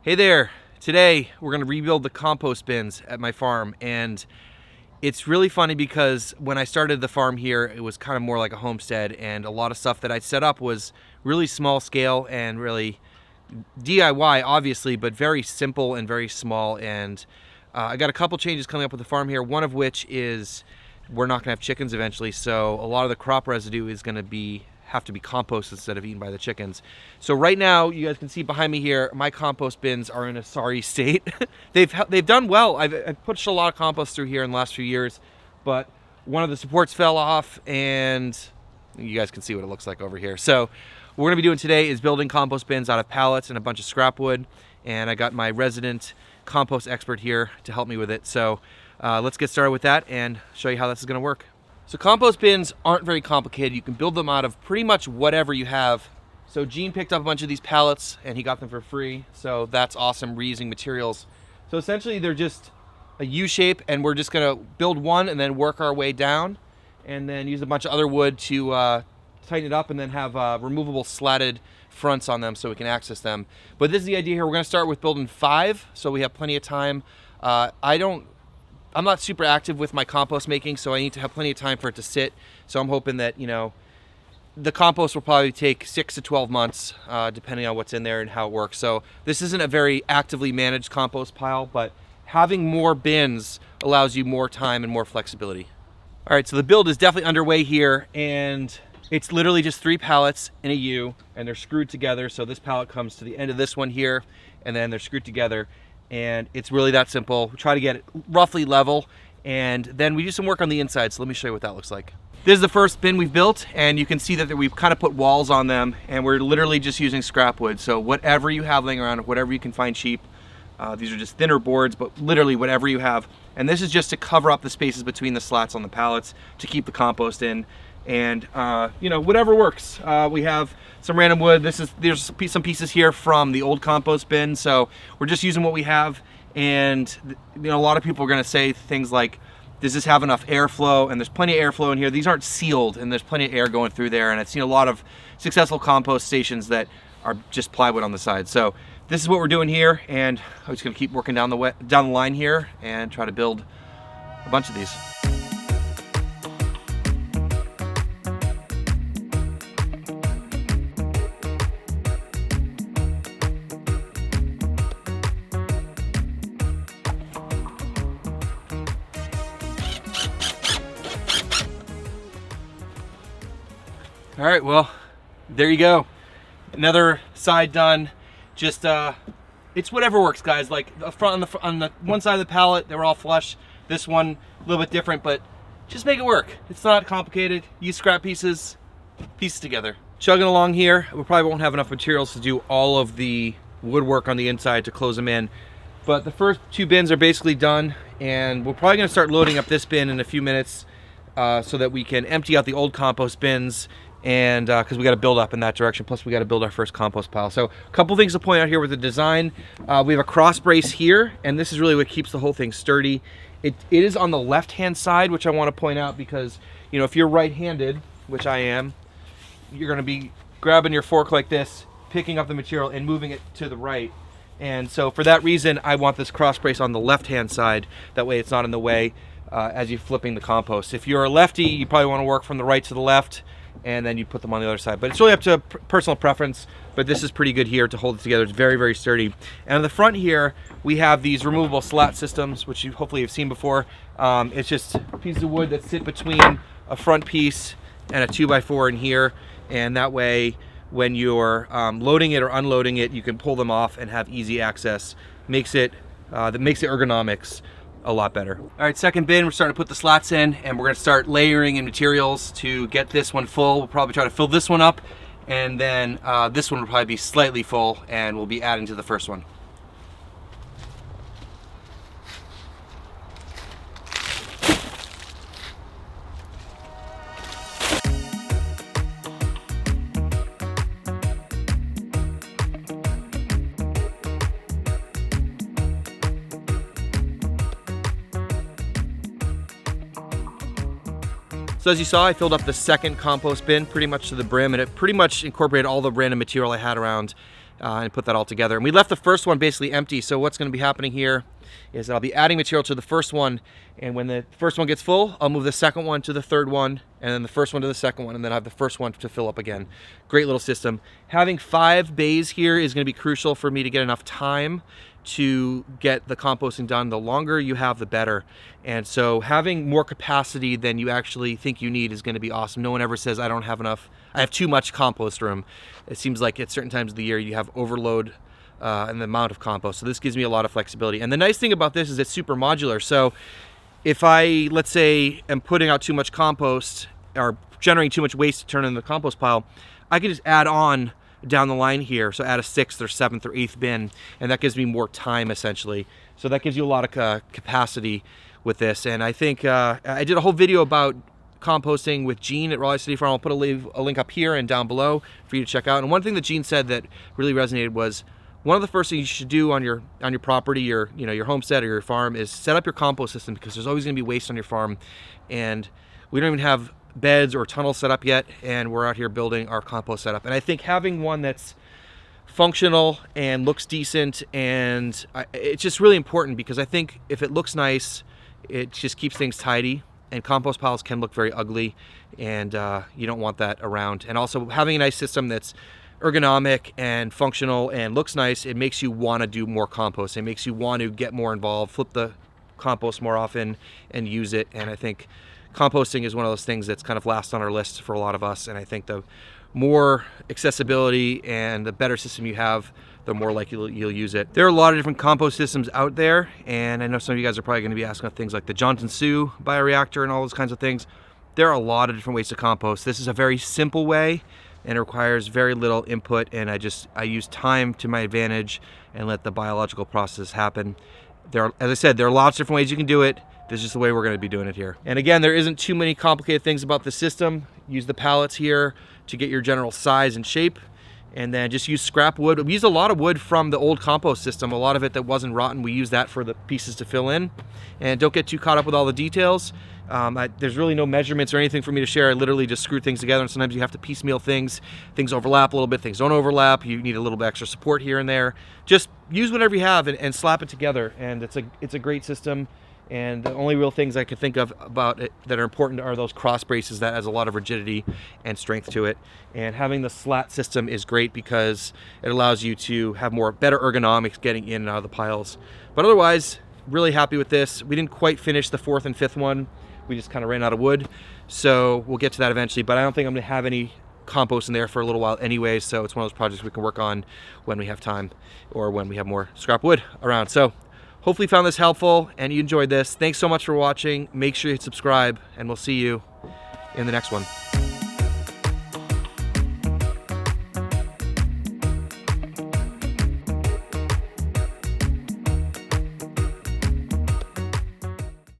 Hey there, today we're going to rebuild the compost bins at my farm, and it's really funny because when I started the farm here it was kind of more like a homestead, and a lot of stuff that I set up was really small scale and really DIY obviously, but very simple and very small. And I got a couple changes coming up with the farm here, one of which is we're not going to have chickens eventually, so a lot of the crop residue is going to have to be composted instead of eaten by the chickens. So right now, you guys can see behind me here, my compost bins are in a sorry state. They've done well. I've pushed a lot of compost through here in the last few years, but one of the supports fell off, and you guys can see what it looks like over here. So what we're gonna be doing today is building compost bins out of pallets and a bunch of scrap wood, and I got my resident compost expert here to help me with it. So let's get started with that and show you how this is gonna work. So compost bins aren't very complicated. You can build them out of pretty much whatever you have. So Gene picked up a bunch of these pallets and he got them for free. So that's awesome, reusing materials. So essentially they're just a U shape, and we're just gonna build one and then work our way down, and then use a bunch of other wood to tighten it up, and then have removable slatted fronts on them so we can access them. But this is the idea here. We're gonna start with building 5, so we have plenty of time. I'm not super active with my compost making, so I need to have plenty of time for it to sit. So I'm hoping that, the compost will probably take 6 to 12 months, depending on what's in there and how it works. So this isn't a very actively managed compost pile, but having more bins allows you more time and more flexibility. All right, so the build is definitely underway here, and it's literally just 3 pallets in a U, and they're screwed together. So this pallet comes to the end of this one here, and then they're screwed together. And it's really that simple. We try to get it roughly level, and then we do some work on the inside. So let me show you what that looks like. This is the first bin we've built, and you can see that we've kind of put walls on them, and we're literally just using scrap wood. So whatever you have laying around, whatever you can find cheap. These are just thinner boards, but literally whatever you have. And this is just to cover up the spaces between the slats on the pallets to keep the compost in. And whatever works. We have some random wood. There's some pieces here from the old compost bin, so we're just using what we have. And a lot of people are going to say things like, does this have enough airflow? And there's plenty of airflow in here. These aren't sealed, and there's plenty of air going through there. And I've seen a lot of successful compost stations that are just plywood on the side. So this is what we're doing here, and I'm just going to keep working down the line here and try to build a bunch of these. All right, well, there you go. Another side done. Just, it's whatever works, guys. Like the front on the one side of the pallet, they were all flush. This one, a little bit different, but just make it work. It's not complicated. Use scrap pieces, piece together. Chugging along here. We probably won't have enough materials to do all of the woodwork on the inside to close them in. But the first 2 bins are basically done, and we're probably gonna start loading up this bin in a few minutes so that we can empty out the old compost bins, and because we got to build up in that direction, plus we got to build our first compost pile. So a couple things to point out here with the design. We have a cross brace here, and this is really what keeps the whole thing sturdy. It is on the left hand side, which I want to point out because if you're right-handed, which I am, you're going to be grabbing your fork like this, picking up the material and moving it to the right. And so for that reason, I want this cross brace on the left hand side. That way it's not in the way as you're flipping the compost. If you're a lefty, you probably want to work from the right to the left, and then you put them on the other side. But it's really up to personal preference, but this is pretty good here to hold it together. It's very, very sturdy. And on the front here, we have these removable slat systems, which you hopefully have seen before. It's just pieces of wood that sit between a front piece and a 2x4 in here, and that way, when you're loading it or unloading it, you can pull them off and have easy access. That makes the ergonomics a lot better. All right, second bin, we're starting to put the slats in, and we're gonna start layering in materials to get this one full. We'll probably try to fill this one up, and then this one will probably be slightly full, and we'll be adding to the first one. So as you saw, I filled up the second compost bin pretty much to the brim, and it pretty much incorporated all the random material I had around. and put that all together. And we left the first one basically empty, so what's going to be happening here is that I'll be adding material to the first one, and when the first one gets full, I'll move the second one to the third one, and then the first one to the second one, and then I have the first one to fill up again. Great little system. Having 5 bays here is going to be crucial for me to get enough time to get the composting done. The longer you have, the better. And so having more capacity than you actually think you need is going to be awesome. No one ever says, I don't have enough, I have too much compost room. It seems like at certain times of the year you have overload in the amount of compost. So this gives me a lot of flexibility. And the nice thing about this is it's super modular. So if I, let's say, am putting out too much compost or generating too much waste to turn in the compost pile, I can just add on down the line here. So add a 6th or 7th or 8th bin, and that gives me more time essentially. So that gives you a lot of capacity with this. And I think I did a whole video about composting with Gene at Raleigh City Farm. I'll put a link up here and down below for you to check out. And one thing that Gene said that really resonated was one of the first things you should do on your property, your homestead or your farm, is set up your compost system, because there's always going to be waste on your farm, and we don't even have beds or tunnels set up yet, and we're out here building our compost setup. And I think having one that's functional and looks decent, and it's just really important, because I think if it looks nice, it just keeps things tidy, and compost piles can look very ugly, and you don't want that around. And also having a nice system that's ergonomic and functional and looks nice, it makes you want to do more compost. It makes you want to get more involved, flip the compost more often and use it. And I think composting is one of those things that's kind of last on our list for a lot of us. And I think the more accessibility and the better system you have, the more likely you'll use it. There are a lot of different compost systems out there, and I know some of you guys are probably going to be asking about things like the Johnson Sioux bioreactor and all those kinds of things. There are a lot of different ways to compost. This is a very simple way, and it requires very little input, and I use time to my advantage and let the biological process happen. As I said, there are lots of different ways you can do it. This is just the way we're going to be doing it here. And again, there isn't too many complicated things about the system. Use the pallets here to get your general size and shape, and then just use scrap wood. We used a lot of wood from the old compost system, a lot of it that wasn't rotten. We use that for the pieces to fill in. And don't get too caught up with all the details. There's really no measurements or anything for me to share. I literally just screw things together, and sometimes you have to piecemeal things. Things overlap a little bit, things don't overlap. You need a little bit extra support here and there. Just use whatever you have and slap it together, and it's a great system. And the only real things I could think of about it that are important are those cross braces that has a lot of rigidity and strength to it. And having the slat system is great because it allows you to have better ergonomics getting in and out of the piles. But otherwise, really happy with this. We didn't quite finish the 4th and 5th one. We just kind of ran out of wood. So we'll get to that eventually, but I don't think I'm gonna have any compost in there for a little while anyway. So it's one of those projects we can work on when we have time or when we have more scrap wood around. So hopefully you found this helpful and you enjoyed this. Thanks so much for watching. Make sure you hit subscribe, and we'll see you in the next one.